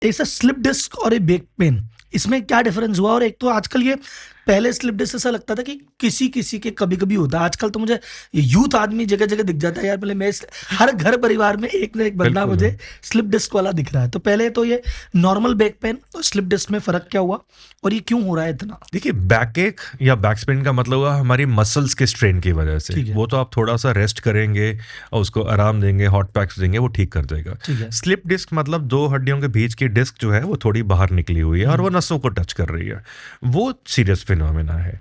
एक sir slip disc और एक बैक पेन, इसमें क्या डिफरेंस हुआ? और एक तो आजकल ये, पहले स्लिप डिस्क ऐसा लगता था कि किसी किसी के कभी कभी होता है, आजकल तो मुझे यूथ आदमी जगह जगह दिख जाता है यार। पहले मैं हर घर परिवार में एक ना एक बंदा बिल्कुल मुझे स्लिप डिस्क वाला दिख रहा है। तो पहले तो ये नॉर्मल बैक पेन और स्लिप डिस्क में फर्क क्या हुआ और ये क्यों हो रहा है इतना? देखिए, बैक एक या बैक स्पेन का मतलब हुआ हमारी मसल्स के स्ट्रेन की वजह से। ठीक है। वो तो आप थोड़ा सा रेस्ट करेंगे और उसको आराम देंगे, हॉट पैक्स देंगे, वो ठीक कर देगा। ठीक है। स्लिप डिस्क मतलब दो हड्डियों के बीच की डिस्क जो है वो थोड़ी बाहर निकली हुई है और वो नसों को टच कर रही है। वो सीरियस फिनोमेना है।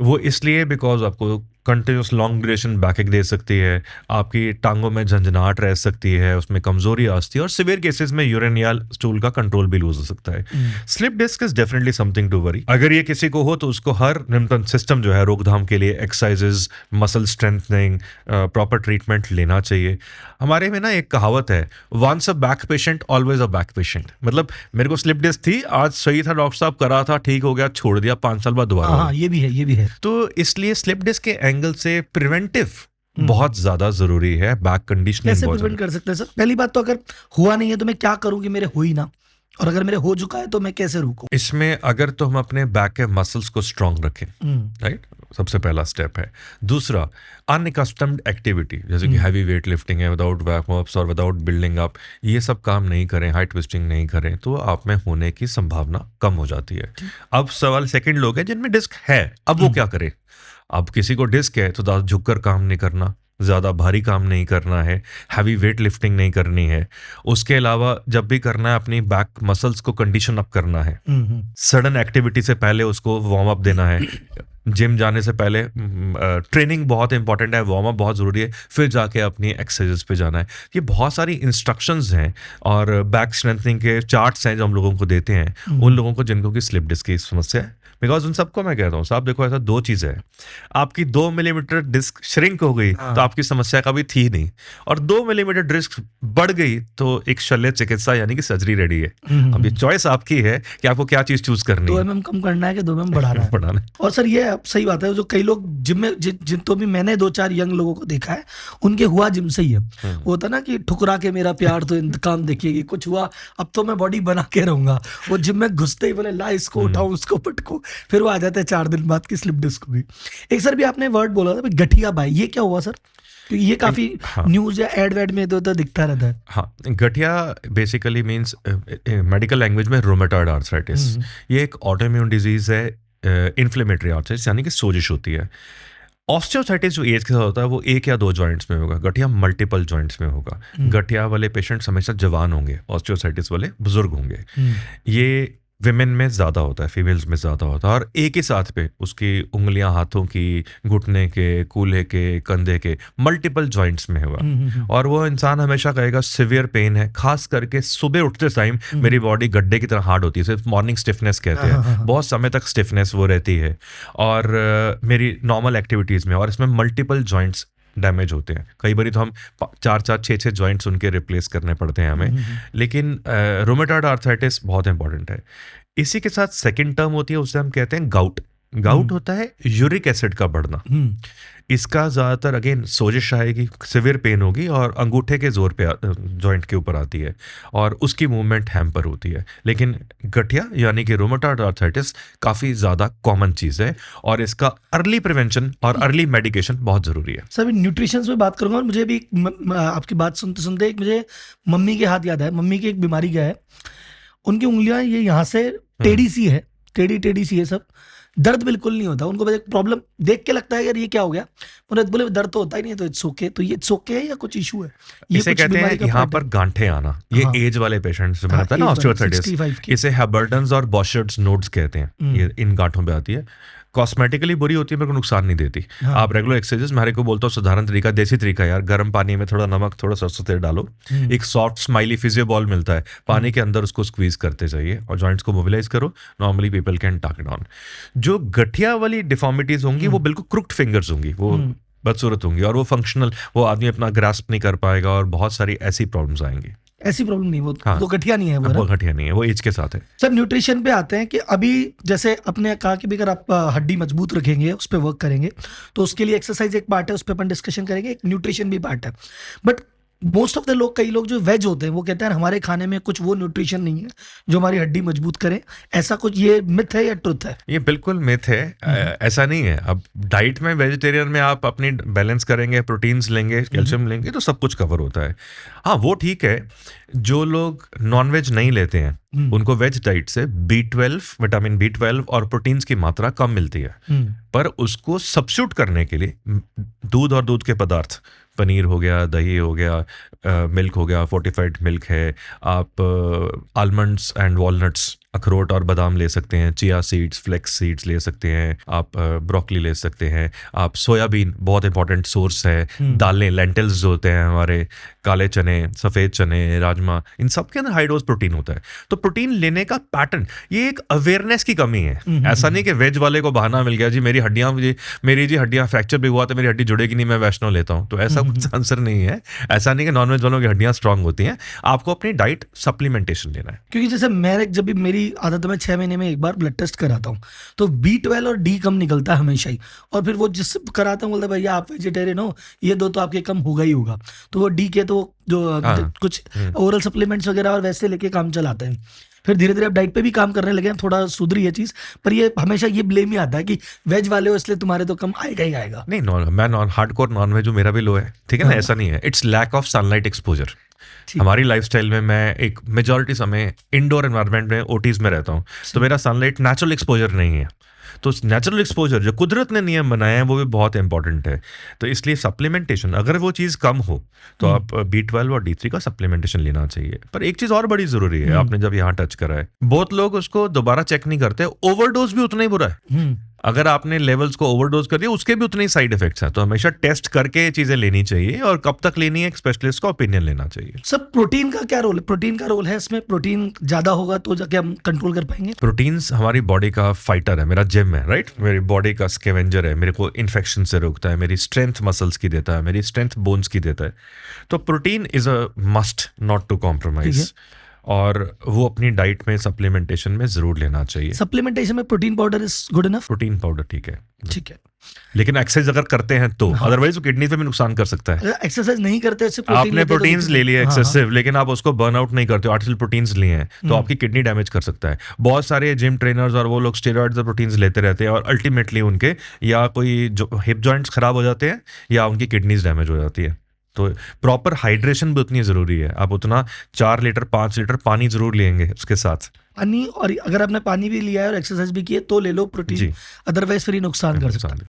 वो इसलिए बिकॉज आपको कंटिन्यूस लॉन्ग ड्यूरेशन बैकएक दे सकती है, आपकी टांगों में झंझनाहट रह सकती है, उसमें कमजोरी आ सकती है और सिवियर केसेस में यूरिन या स्टूल का कंट्रोल भी लूज हो सकता है। Slip disc is definitely something to worry. अगर ये किसी को हो तो उसको हर निम्नतम सिस्टम जो है रोकथाम के लिए exercises, muscle strengthening, proper treatment लेना चाहिए। हमारे में ना एक कहावत है, once a back patient always a back patient. मतलब मेरे को स्लिप डिस्क थी, आज सही था, डॉक्टर साहब करा था, ठीक हो गया, छोड़ दिया, 5 साल बाद दोबारा हाँ, ये भी है, ये भी है। तो इसलिए स्लिप डिस्क के एंगल से प्रिवेंटिव बहुत ज्यादा जरूरी है, बैक कंडीशनिंग कैसे बहुत प्रिवेंट ज्यादा। कर सकते हैं सर? पहली बात तो अगर हुआ नहीं है तो मैं क्या करूं कि मेरे हो ही ना, और अगर मेरे हो चुका है तो मैं कैसे रोकूं? इसमें अगर तो हम अपने बैक के मसल्स को स्ट्रांग रखें, राइट, सबसे पहला स्टेप है। दूसरा, अनकस्टम्ड एक्टिविटी जैसे कि हैवी वेट लिफ्टिंग है विदाउट वार्म अप्स और विदाउट बिल्डिंग अप, ये सब काम नहीं करें, हाइट ट्विस्टिंग नहीं करें, तो आप में होने की संभावना कम हो जाती है। अब सवाल सेकंड लोग हैं जिनमें डिस्क है, अब वो क्या करें? अब किसी को डिस्क है तो ज़्यादा झुककर काम नहीं करना, ज़्यादा भारी काम नहीं करना है, हैवी वेट लिफ्टिंग नहीं करनी है। उसके अलावा जब भी करना है अपनी बैक मसल्स को कंडीशन अप करना है। सडन एक्टिविटी से पहले उसको वार्म अप देना है। जिम जाने से पहले ट्रेनिंग बहुत इंपॉर्टेंट है, वार्म अप बहुत ज़रूरी है, फिर जाके अपनी एक्सरसाइजेस पे जाना है। ये बहुत सारी इंस्ट्रक्शंस हैं और बैक स्ट्रेंथनिंग के चार्ट्स हैं जो हम लोगों को देते हैं उन लोगों को जिनको की स्लिप डिस्क की समस्या है। बिकॉज उन सबको मैं कहता हूँ साहब देखो, ऐसा दो चीज़ है, आपकी 2 मिलीमीटर डिस्क श्रिंक हो गई तो आपकी समस्या कभी थी नहीं, और 2 मिलीमीटर डिस्क बढ़ गई तो एक शल्य चिकित्सा यानी कि सर्जरी रेडी है। अब ये चॉइस आपकी है कि आपको क्या चीज़ चूज करनी 2 है। mm कम करना है कि 2 mm बढ़ाना है? बढ़ाना है। और सर ये अब सही बात है, जो कई लोग जिम में जिन तो भी मैंने 2-4 यंग लोगों को देखा है, उनके हुआ जिम से ही है। वो होता ना कि ठुकरा के मेरा प्यार तो इंतकाम देखिएगी, कुछ हुआ अब तो मैं बॉडी बना के रहूंगा। वो जिम में घुसते ही बोले ला इसको उठाऊं उसको पटको, फिर वो आ जाते हैं 4 दिन बाद की स्लिप डिस्क हुई। एक सर भी आपने वर्ड बोला था गठिया भाई, ये क्या हुआ सर? क्योंकि ये काफी हाँ न्यूज या एड वेड में तो दिखता रहता है। हाँ, गठिया बेसिकली मीन्स मेडिकल लैंग्वेज में रोमेटॉइड आर्थराइटिस। ये एक ऑटोइम्यून डिजीज है, इन्फ्लेमेटरी आर्थराइटिस यानी कि सोजिश होती है। ऑस्टियोआर्थराइटिस जो एज के साथ होता है वो एक या दो जॉइंट्स में होगा, गठिया मल्टीपल जॉइंट्स में होगा। गठिया वाले पेशेंट्स हमेशा जवान होंगे, ऑस्टियोआर्थराइटिस वाले बुजुर्ग होंगे। ये विमेन में ज़्यादा होता है, फीमेल्स में ज़्यादा होता है, और एक ही साथ पे उसकी उंगलियां हाथों की, घुटने के, कूल्हे के, कंधे के मल्टीपल जॉइंट्स में होगा। और वो इंसान हमेशा कहेगा सिवियर पेन है, खास करके सुबह उठते टाइम मेरी बॉडी गड्ढे की तरह हार्ड होती है, सिर्फ मॉर्निंग स्टिफनेस कहते हैं, बहुत समय तक स्टिफनेस वो रहती है, और मेरी नॉर्मल एक्टिविटीज़ में, और इसमें मल्टीपल जॉइंट्स डैमेज होते हैं। कई बार तो हम 4-4, 6-6 जॉइंट्स उनके रिप्लेस करने पड़ते हैं हमें। लेकिन रोमेटॉइड आर्थराइटिस बहुत इंपॉर्टेंट है। इसी के साथ सेकंड टर्म होती है, उसे हम कहते हैं गाउट। गाउट होता है यूरिक एसिड का बढ़ना। इसका ज़्यादातर अगेन सोजिश आएगी, सिवियर पेन होगी और अंगूठे के जोर पे जॉइंट के ऊपर आती है और उसकी मूवमेंट हैम्पर होती है। लेकिन गठिया यानी कि रोमेटॉइड आर्थराइटिस काफ़ी ज़्यादा कॉमन चीज़ है और इसका अर्ली प्रिवेंशन और अर्ली मेडिकेशन बहुत ज़रूरी है। सर न्यूट्रिशन में बात करूंगा, और मुझे भी आपकी बात सुनते सुनते एक मुझे मम्मी के हाथ याद है। मम्मी की एक बीमारी क्या है, उनकी उंगलियां ये यहाँ से टेढ़ी सी है, टेढ़ी टेढ़ी सी है सब, दर्द बिल्कुल नहीं होता उनको। बस एक प्रॉब्लम देख के लगता है यार ये क्या हो गया, उन्हें बोले दर्द तो होता ही नहीं, तो इट्स ओके। तो ये इट्स ओके है या कुछ इशू है? ये इसे कुछ कहते हैं बीमारी का यहाँ पार्ट पर है? गांठे आना, ये हाँ। एज वाले पेशेंट्स में हाँ, आता है ना एज वाले, ऑस्टियोआर्थराइटिस। 65 की। इसे हैबर्टन्स और बॉशर्ट्स नोड्स कहते हैं, ये इन गांठों पे आती है। कॉस्मेटिकली बुरी होती है, मेरे को नुकसान नहीं देती। हाँ। आप रेगुलर एक्सरसाइजेस, मैं हर एक को बोलता हूँ साधारण तरीका, देसी तरीका यार, गर्म पानी में थोड़ा नमक, थोड़ा सरसों तेल डालो, एक सॉफ्ट स्माइली फिजियो बॉल मिलता है, पानी के अंदर उसको स्क्वीज करते जाइए और जॉइंट्स को मोबिलाइज करो। Normally people can talk it on. जो गठिया वाली डिफॉर्मिटीज होंगी वो बिल्कुल क्रुक्ड फिंगर्स होंगी, वो बदसूरत होंगी और वो फंक्शनल, वो आदमी अपना ग्रास्प नहीं कर पाएगा और बहुत सारी ऐसी प्रॉब्लम्स आएंगी। ऐसी प्रॉब्लम नहीं, वो हाँ। तो गठिया नहीं है वो वो ना? गठिया नहीं है, वो एज के साथ है। सर न्यूट्रिशन पे आते हैं कि अभी जैसे अपने कहा कि भी अगर आप हड्डी मजबूत रखेंगे, उस पर वर्क करेंगे, तो उसके लिए एक्सरसाइज एक पार्ट है, उस पर अपन डिस्कशन करेंगे, एक न्यूट्रिशन भी पार्ट है। बट मोस्ट ऑफ द लोग, कई लोग जो वेज होते हैं वो कहते हैं हमारे खाने में कुछ वो न्यूट्रिशन नहीं है जो हमारी हड्डी मजबूत करे। ऐसा कुछ ये मिथ है या ट्रुथ है? ये बिल्कुल मिथ है। ऐसा नहीं है। अब डाइट में, वेजिटेरियन में आप अपनी बैलेंस करेंगे, प्रोटीन्स लेंगे, कैल्शियम लेंगे, तो सब कुछ कवर होता है। हाँ, वो ठीक है। जो लोग नॉनवेज नहीं लेते हैं उनको वेज डाइट से B12, विटामिन B12 और प्रोटीन्स की मात्रा कम मिलती है। पर उसको सब्स्टिट्यूट करने के लिए दूध और दूध के पदार्थ, पनीर हो गया, दही हो गया, मिल्क हो गया, फोर्टिफाइड मिल्क है, आप आलमंड्स एंड वॉलनट्स, अखरोट और बादाम ले सकते हैं, चिया सीड्स, फ्लेक्स सीड्स ले सकते हैं, आप ब्रोकली ले सकते हैं, आप सोयाबीन बहुत इंपॉर्टेंट सोर्स है, दालें, लेंटिल्स जो होते हैं हमारे, काले चने, सफ़ेद चने, राजमा, इन सब के अंदर हाई डोज प्रोटीन होता है। तो प्रोटीन लेने का पैटर्न, ये एक अवेयरनेस की कमी है। ऐसा नहीं कि वेज वाले को बहाना मिल गया जी मेरी हड्डियां फ्रैक्चर भी हुआ तो मेरी हड्डी जुड़ेगी नहीं, मैं वैष्णो लेता हूँ, तो ऐसा कुछ आंसर नहीं है। ऐसा नहीं कि नॉनवेज वालों की हड्डियां स्ट्रांग होती हैं। आपको अपनी डाइट सप्लीमेंटेशन लेना है। क्योंकि जैसे मैंने, जब भी मेरी आदत है, मैं 6 महीने में एक बार ब्लड टेस्ट कराता हूँ, तो B12 और D कम निकलता है हमेशा ही। और फिर वो जिससे कराता हूँ बोलता है भैया आप वेजिटेरियन हो, ये दो तो आपके कम होगा ही होगा। तो वो D के तो जो कुछ ओरल सप्लीमेंट्स वगैरह और वैसे लेके काम चलाते हैं। फिर धीरे धीरे अब डाइट पे भी काम करने लगे हैं, थोड़ा सुधरी है चीज। पर ये हमेशा ये ब्लेम ही आता है कि वेज वाले हो इसलिए तुम्हारे तो कम आएगा ही आएगा। नहीं, मैं हार्डकोर नॉनवेज हूँ, मेरा भी लो है, ठीक है ना। ऐसा नहीं है। It's lack of sunlight exposure. हमारी लाइफस्टाइल में मैं एक मेजॉरिटी समय इंडोर एनवायरनमेंट में, ओटीज में रहता हूँ, तो मेरा सनलाइट नेचुरल एक्सपोजर नहीं है। तो नेचुरल एक्सपोजर जो कुदरत ने नियम बनाए हैं वो भी बहुत इंपॉर्टेंट है। तो इसलिए सप्लीमेंटेशन, अगर वो चीज़ कम हो तो आप B12 और D3 का सप्लीमेंटेशन लेना चाहिए। पर एक चीज़ और बड़ी ज़रूरी है, आपने जब यहाँ टच करा है, बहुत लोग उसको दोबारा चेक नहीं करते। ओवरडोज भी उतना ही बुरा है। अगर आपने लेवल्स को ओवरडोज कर दिया, उसके भी उतने ही साइड इफेक्ट्स हैं। तो हमेशा टेस्ट करके चीजें लेनी चाहिए, और कब तक लेनी है एक स्पेशलिस्ट का ओपिनियन लेना चाहिए। सर प्रोटीन का क्या रोल है? प्रोटीन का रोल है इसमें, प्रोटीन ज्यादा होगा तो जाके हम कंट्रोल कर पाएंगे? प्रोटीन्स हमारी बॉडी का फाइटर है, मेरा जिम है, राइट। मेरी बॉडी का स्कैवेंजर है, मेरे को इन्फेक्शन से रोकता है, मेरी स्ट्रेंथ मसल्स की देता है, मेरी स्ट्रेंथ बोन्स की देता है। तो protein is a must, not to compromise. और वो अपनी डाइट में, सप्लीमेंटेशन में जरूर लेना चाहिए। सप्लीमेंटेशन में protein powder is good enough? Protein powder ठीक है, ठीक है, लेकिन एक्सरसाइज अगर करते हैं तो, अदरवाइज वो किडनी पे भी नुकसान कर सकता है। एक्सरसाइज नहीं करते, आपने प्रोटीन्स ले लिए एक्सेसिव, लेकिन आप उसको बर्न आउट नहीं करते हो, आर्टिफिशियल प्रोटीन्स लिए हैं, तो आपकी किडनी डैमेज कर सकता है। बहुत सारे जिम ट्रेनर्स और वो लोग स्टेरॉइड्स और प्रोटीन्स लेते रहते हैं, और अल्टीमेटली उनके या कोई जो हिप जॉइंट्स खराब हो जाते हैं, या उनकी किडनीज डैमेज हो जाती है। तो प्रॉपर हाइड्रेशन भी उतनी जरूरी है। आप उतना 4 लीटर 5 लीटर पानी जरूर लेंगे उसके साथ पानी। और अगर आपने पानी भी लिया है और एक्सरसाइज भी की है तो ले लो प्रोटीन, अदरवाइज फिर नुकसान कर सकता है।